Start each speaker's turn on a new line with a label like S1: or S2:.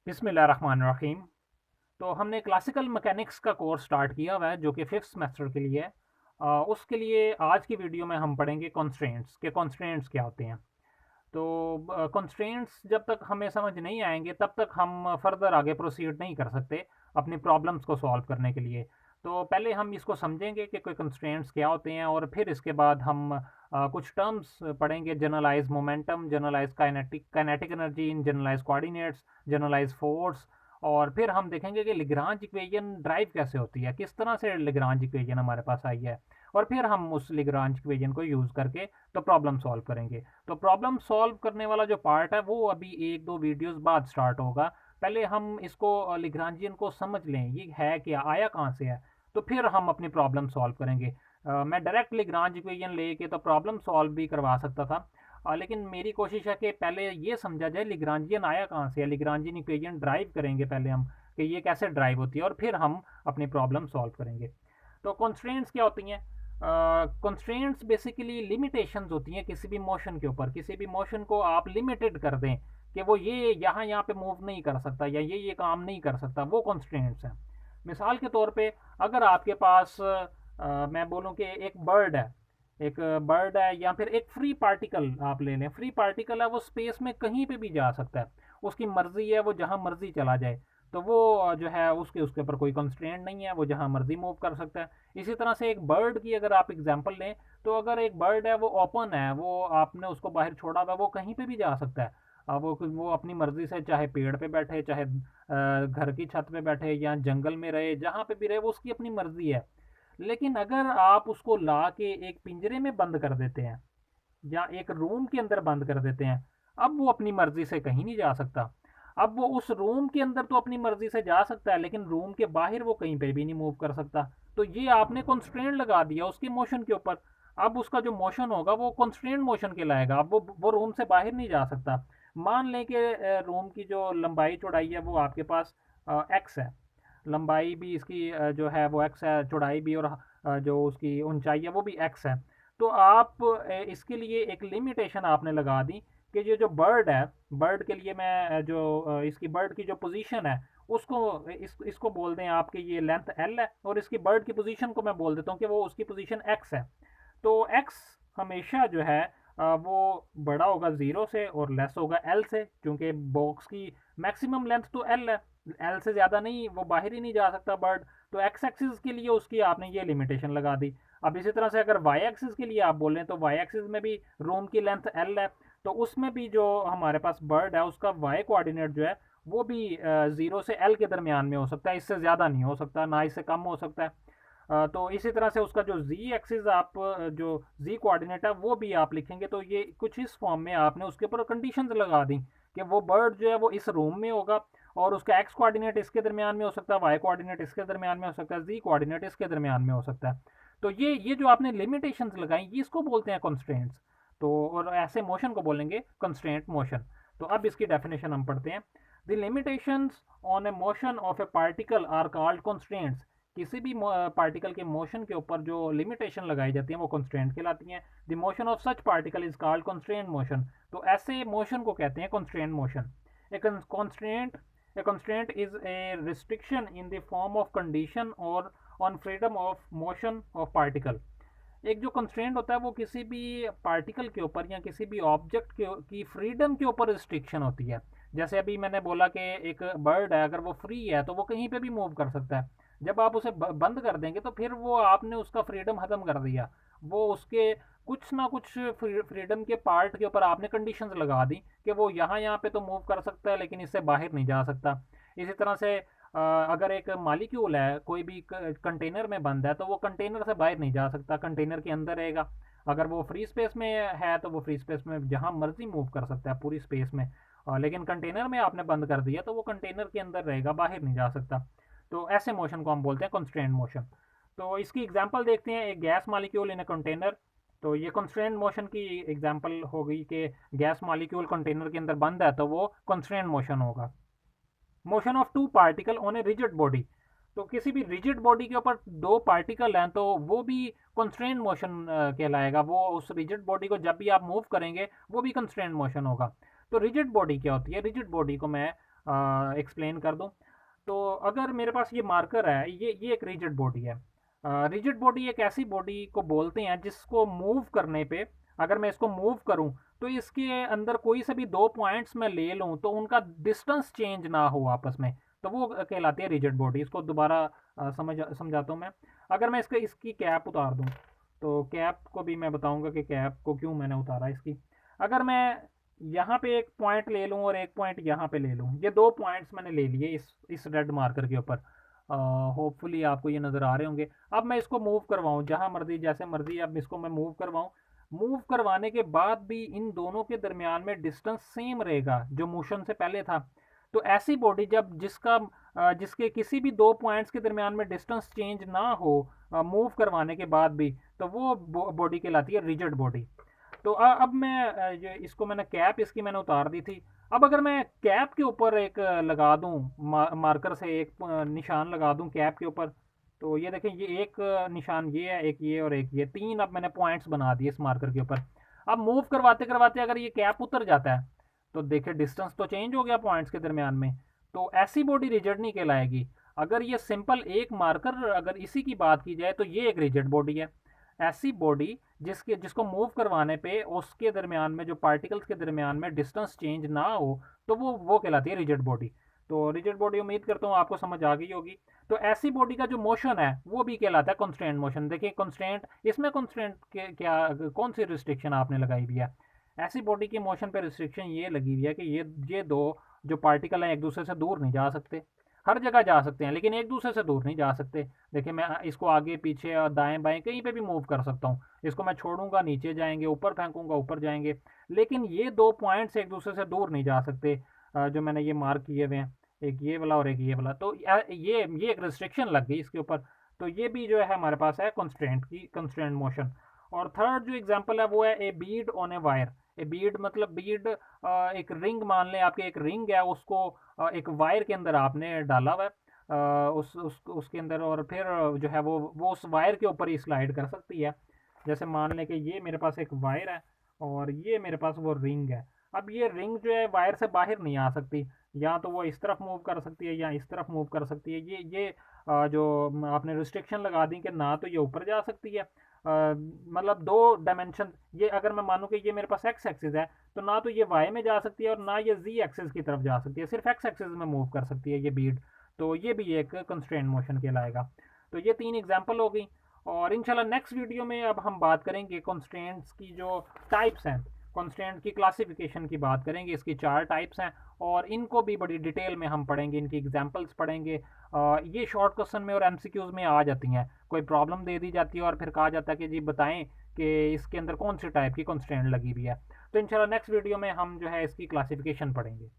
S1: बिस्मिल्लाहिर्रहमानिर्रहीम। तो हमने क्लासिकल मैकेनिक्स का कोर्स स्टार्ट किया हुआ है जो कि फिफ्थ सेमेस्टर के लिए है। उसके लिए आज की वीडियो में हम पढ़ेंगे कॉन्स्ट्रेंट्स के कॉन्स्ट्रेंट्स क्या होते हैं। तो कॉन्स्ट्रेंट्स जब तक हमें समझ नहीं आएंगे तब तक हम फर्दर आगे प्रोसीड नहीं कर सकते अपनी प्रॉब्लम्स को सॉल्व करने के लिए। तो पहले हम इसको समझेंगे कि कोई कंस्ट्रेंट्स क्या होते हैं और फिर इसके बाद हम कुछ टर्म्स पढ़ेंगे। Generalise momentum, generalise kinetic kinetic energy in generalise coordinates, generalise force. और फिर हम देखेंगे कि लेग्रांज इक्वेशन ड्राइव कैसे होती है, किस तरह से लेग्रांज इक्वेशन हमारे पास आई है, और फिर हम उस लेग्रांज इक्वेशन को यूज़ करके तो प्रॉब्लम सॉल्व करेंगे। तो प्रॉब्लम सॉल्व करने वाला जो पार्ट है वो अभी एक दो वीडियोस बाद स्टार्ट होगा। पहले हम इसको लेग्रांजियन को समझ लें, ये है क्या, आया कहाँ से है, तो फिर हम अपनी प्रॉब्लम सॉल्व करेंगे। मैं डायरेक्ट लेग्रांज इक्वेशन लेके तो प्रॉब्लम सॉल्व भी करवा सकता था, लेकिन मेरी कोशिश है कि पहले ये समझा जाए लेग्रांजियन आया कहाँ से है, लेग्रांजियन इक्वेशन ड्राइव करेंगे पहले हम कि ये कैसे ड्राइव होती है, और फिर हम अपनी प्रॉब्लम सॉल्व करेंगे। तो कॉन्स्ट्रेंट्स क्या होती हैं? कंस्ट्रेंट्स बेसिकली लिमिटेशंस होती हैं किसी भी मोशन के ऊपर। किसी भी मोशन को आप लिमिटेड कर दें कि वो ये यहाँ पे मूव नहीं कर सकता या ये काम नहीं कर सकता, वो कंस्ट्रेंट्स हैं। मिसाल के तौर पे अगर आपके पास मैं बोलूँ कि एक बर्ड है या फिर एक फ्री पार्टिकल आप ले लें। फ्री पार्टिकल है, वो स्पेस में कहीं पे भी जा सकता है, उसकी मर्जी है, वो जहाँ मर्जी चला जाए। तो वो जो है उसके उसके ऊपर कोई कंस्ट्रेंट नहीं है, वो जहाँ मर्जी मूव कर सकता है। इसी तरह से एक बर्ड की अगर आप एग्जांपल लें, तो अगर एक बर्ड है वो ओपन है, वो आपने उसको बाहर छोड़ा हुआ, वो कहीं पे भी जा सकता है। वो अपनी मर्जी से चाहे पेड़ पे बैठे, चाहे घर की छत पे बैठे, या जंगल में रहे, जहाँ पे भी रहे, वो उसकी अपनी मर्जी है। लेकिन अगर आप उसको ला के एक पिंजरे में बंद कर देते हैं या एक रूम के अंदर बंद कर देते हैं, अब वो अपनी मर्जी से कहीं नहीं जा सकता। अब वो उस रूम के अंदर तो अपनी मर्जी से जा सकता है, लेकिन रूम के बाहर वो कहीं पे भी नहीं मूव कर सकता। तो ये आपने कॉन्स्ट्रेंट लगा दिया उसकी मोशन के ऊपर। अब उसका जो मोशन होगा वो कॉन्स्ट्रेंट मोशन कहलाएगा। अब वो रूम से बाहर नहीं जा सकता। मान लें कि रूम की जो लंबाई चौड़ाई है वो आपके पास एक्स है। लंबाई भी इसकी जो है वो एक्स है, चौड़ाई भी, और जो उसकी ऊंचाई है वो भी एक्स है। तो आप इसके लिए एक लिमिटेशन आपने लगा दी कि ये जो बर्ड है, बर्ड के लिए मैं इसकी बर्ड की जो पोजीशन है उसको इसको बोल दें आप कि ये लेंथ एल है, और इसकी बर्ड की पोजीशन को मैं बोल देता हूँ कि वो उसकी पोजीशन एक्स है। तो एक्स हमेशा जो है वो बड़ा होगा ज़ीरो से और लेस होगा एल से, क्योंकि बॉक्स की मैक्सिमम लेंथ तो एल है, एल से ज़्यादा नहीं, वो बाहर ही नहीं जा सकता बर्ड। तो एक्स एक्सिस के लिए उसकी आपने ये लिमिटेशन लगा दी। अब इसी तरह से अगर वाई एक्सिस के लिए आप बोलें तो वाई एक्सिस में भी रूम की लेंथ एल है, तो उसमें भी जो हमारे पास बर्ड है उसका वाई कोऑर्डिनेट जो है वो भी ज़ीरो से एल के दरमियान में हो सकता है, इससे ज़्यादा नहीं हो सकता, ना इससे कम हो सकता है। तो इसी तरह से उसका जो जी एक्सिस आप जो जी कोऑर्डिनेट है वो भी आप लिखेंगे। तो ये कुछ इस फॉर्म में आपने उसके ऊपर कंडीशंस लगा दी कि वो बर्ड जो है वो इस रूम में होगा, और उसका एक्स कोऑर्डिनेट इसके दरमियान में हो सकता है, वाई कोऑर्डिनेट इसके दरमियान में हो सकता है, जी कोऑर्डिनेट इसके दरमियान में हो सकता है। तो ये जो आपने लिमिटेशंस लगाई ये इसको बोलते हैं कंस्ट्रेंट्स। तो और ऐसे मोशन को बोलेंगे कंस्ट्रेंट मोशन। तो अब इसकी डेफिनेशन हम पढ़ते हैं। The limitations on a motion of a particle are called constraints. किसी भी पार्टिकल के मोशन के ऊपर जो लिमिटेशन लगाई जाती है वो कंस्ट्रेंट कहलाती हैं। The motion of such particle is called constraint motion. तो ऐसे मोशन को कहते हैं constraint motion. A constraint A constraint is a restriction in the form of condition or on freedom of motion of particle। एक जो constraint होता है वो किसी भी पार्टिकल के ऊपर या किसी भी ऑब्जेक्ट की फ्रीडम के ऊपर रिस्ट्रिक्शन होती है। जैसे अभी मैंने बोला कि एक बर्ड है, अगर वो फ्री है तो वो कहीं पे भी मूव कर सकता है। जब आप उसे बंद कर देंगे तो फिर वो आपने उसका फ्रीडम ख़त्म कर दिया। वो उसके कुछ ना कुछ फ्रीडम के पार्ट के ऊपर आपने कंडीशंस लगा दी कि वो यहाँ पे तो मूव कर सकता है लेकिन इससे बाहर नहीं जा सकता। इसी तरह से अगर एक मालिक्यूल है कोई भी कंटेनर में बंद है तो वो कंटेनर से बाहर नहीं जा सकता, कंटेनर के अंदर रहेगा। अगर वो फ्री स्पेस में है तो वो फ्री स्पेस में जहाँ मर्जी मूव कर सकता है पूरी स्पेस में। लेकिन कंटेनर में आपने बंद कर दिया तो वो कंटेनर के अंदर रहेगा, बाहर नहीं जा सकता। तो ऐसे मोशन को हम बोलते हैं कंस्ट्रेंट मोशन। तो इसकी एग्जांपल देखते हैं, एक gas molecule in a container. तो ये कंस्ट्रेंट मोशन की एग्जांपल हो गई कि गैस मॉलिक्यूल कंटेनर के अंदर बंद है तो वो कंस्ट्रेंट मोशन होगा। Motion of two particle on a rigid body. तो किसी भी रिजिड बॉडी के ऊपर दो पार्टिकल हैं तो वो भी कंस्ट्रेंट मोशन कहलाएगा। वो उस रिजिड बॉडी को जब भी आप मूव करेंगे वो भी कंस्ट्रेंट मोशन होगा। तो रिजिड बॉडी क्या होती है? रिजिड बॉडी को मैं एक्सप्लेन कर दूं, तो अगर मेरे पास ये मार्कर है, ये एक रिजिड बॉडी है। रिजिड बॉडी एक ऐसी बॉडी को बोलते हैं जिसको मूव करने पे, अगर मैं इसको मूव करूं तो इसके अंदर कोई से भी दो पॉइंट्स मैं ले लूं तो उनका डिस्टेंस चेंज ना हो आपस में, तो वो कहलाती है रिजिड बॉडी। इसको दोबारा समझाता हूँ मैं। अगर मैं इसकी कैप उतार दूं, तो कैप को भी मैं बताऊंगा कि कैप को क्यों मैंने उतारा इसकी। अगर मैं यहाँ पे एक पॉइंट ले लूँ और एक पॉइंट यहाँ पे ले लूँ, ये दो पॉइंट्स मैंने ले लिए इस रेड मार्कर के ऊपर। होपफुली आपको ये नज़र आ रहे होंगे। अब मैं इसको मूव करवाऊँ जहाँ मर्जी, जैसे मर्जी, अब इसको मैं मूव करवाऊँ। मूव करवाने के बाद भी इन दोनों के दरमियान में डिस्टेंस सेम रहेगा जो मोशन से पहले था। तो ऐसी बॉडी जब जिसके किसी भी दो पॉइंट्स के दरमियान में डिस्टेंस चेंज ना हो मूव करवाने के बाद भी, तो वो बॉडी कहलाती है रिजिड बॉडी। तो अब मैं इसको मैंने कैप इसकी मैंने उतार दी थी। अब अगर मैं कैप के ऊपर एक लगा दूं, मार्कर से एक निशान लगा दूं कैप के ऊपर, तो ये देखें, ये एक निशान ये है, एक ये और एक ये, तीन अब मैंने पॉइंट्स बना दिए इस मार्कर के ऊपर। अब मूव करवाते करवाते अगर ये कैप उतर जाता है तो देखिए डिस्टेंस तो चेंज हो गया पॉइंट्स के दरमियान में, तो ऐसी बॉडी रिजिड नहीं कहलाएगी। अगर ये सिंपल एक मार्कर, अगर इसी की बात की जाए तो ये एक रिजिड बॉडी है। ऐसी बॉडी जिसको मूव करवाने पे उसके दरमियान में जो पार्टिकल्स के दरमियान में डिस्टेंस चेंज ना हो, तो वो कहलाती है रिजिड बॉडी। तो रिजिड बॉडी उम्मीद करता हूँ आपको समझ आ गई होगी। तो ऐसी बॉडी का जो मोशन है वो भी कहलाता है कॉन्स्टेंट मोशन। देखिए कॉन्स्टेंट, इसमें कॉन्स्टेंट के क्या, कौन सी रिस्ट्रिक्शन आपने लगाई हुई है? ऐसी बॉडी की मोशन पे रिस्ट्रिक्शन ये लगी हुई है कि ये दो जो पार्टिकल हैं एक दूसरे से दूर नहीं जा सकते। हर जगह जा सकते हैं लेकिन एक दूसरे से दूर नहीं जा सकते। देखिए मैं इसको आगे पीछे और दाएं बाएं कहीं पे भी मूव कर सकता हूँ। इसको मैं छोड़ूंगा नीचे जाएंगे, ऊपर फेंकूंगा ऊपर जाएंगे, लेकिन ये दो पॉइंट्स एक दूसरे से दूर नहीं जा सकते। जो मैंने ये मार्क किए हुए हैं, एक ये वाला और एक ये वाला, तो ये एक रिस्ट्रिक्शन लग गई इसके ऊपर। तो ये भी जो है हमारे पास है कंस्ट्रेंट मोशन। और थर्ड जो एग्जांपल है वो है ए बीड ऑन ए वायर। ए बीड मतलब बीड, एक रिंग, मान लें आपके एक रिंग है, उसको एक वायर के अंदर आपने डाला हुआ है, उसके अंदर, और फिर जो है वो उस वायर के ऊपर ही स्लाइड कर सकती है। जैसे मान लें कि ये मेरे पास एक वायर है और ये मेरे पास वो रिंग है। अब ये रिंग जो है वायर से बाहर नहीं आ सकती, या तो वो इस तरफ मूव कर सकती है या इस तरफ मूव कर सकती है। ये जो आपने रिस्ट्रिक्शन लगा दी कि ना तो ये ऊपर जा सकती है, मतलब दो डायमेंशन, ये अगर मैं मानूं कि ये मेरे पास एक्स एक्सिस है, तो ना तो ये वाई में जा सकती है और ना ये जी एक्सिस की तरफ जा सकती है, सिर्फ एक्स एक्सिस में मूव कर सकती है ये बीड। तो ये भी एक कंस्ट्रेंट मोशन कहलाएगा। तो ये तीन एग्जांपल हो गई। और इंशाल्लाह नेक्स्ट वीडियो में अब हम बात करेंगे कॉन्स्टेंट्स की जो टाइप्स हैं, कॉन्स्टेंट की क्लासिफिकेशन की बात करेंगे। इसकी चार टाइप्स हैं और इनको भी बड़ी डिटेल में हम पढ़ेंगे, इनकी एग्जांपल्स पढ़ेंगे। ये शॉर्ट क्वेश्चन में और एमसीक्यूज में आ जाती हैं, कोई प्रॉब्लम दे दी जाती है और फिर कहा जाता है कि जी बताएं कि इसके अंदर कौन सी टाइप की कॉन्स्टेंट लगी हुई है। तो इंशाल्लाह नेक्स्ट वीडियो में हम जो है इसकी क्लासिफिकेशन पढ़ेंगे।